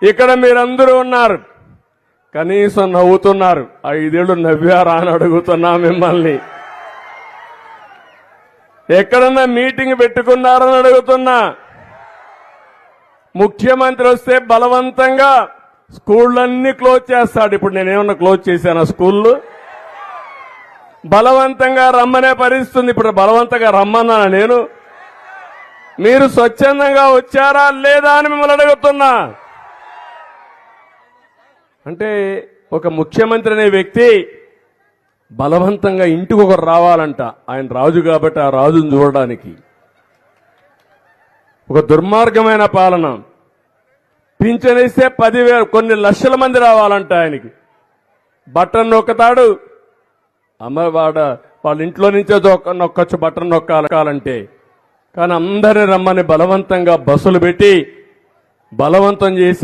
ఇక్కడ మీరందరూ ఉన్నారు, కనీసం నవ్వుతున్నారు. 5 ఏళ్లు నవ్వారా అని అడుగుతున్నా మిమ్మల్ని. ఎక్కడన్నా మీటింగ్ పెట్టుకున్నారని అడుగుతున్నా. ముఖ్యమంత్రి వస్తే బలవంతంగా స్కూళ్ళన్నీ క్లోజ్ చేస్తాడు. ఇప్పుడు నేనేమన్నా క్లోజ్ చేశాను స్కూళ్ళు? బలవంతంగా రమ్మనే పరిస్థితుంది. ఇప్పుడు బలవంతంగా రమ్మన్నానా నేను? మీరు స్వచ్ఛందంగా వచ్చారా లేదా అని మిమ్మల్ని అడుగుతున్నా. అంటే ఒక ముఖ్యమంత్రి అనే వ్యక్తి బలవంతంగా ఇంటికి ఒకరు రావాలంట. ఆయన రాజు కాబట్టి ఆ రాజును చూడడానికి. ఒక దుర్మార్గమైన పాలన. పింఛనిస్తే 10,000 కొన్ని లక్షల మంది రావాలంట ఆయనకి. బటన్ నొక్కుతాడు. వాళ్ళ ఇంట్లో నుంచే నొక్కొచ్చు బటన్ నొక్కాలంటే. కానీ అందరిని రమ్మని బలవంతంగా బస్సులు పెట్టి బలవంతం చేసి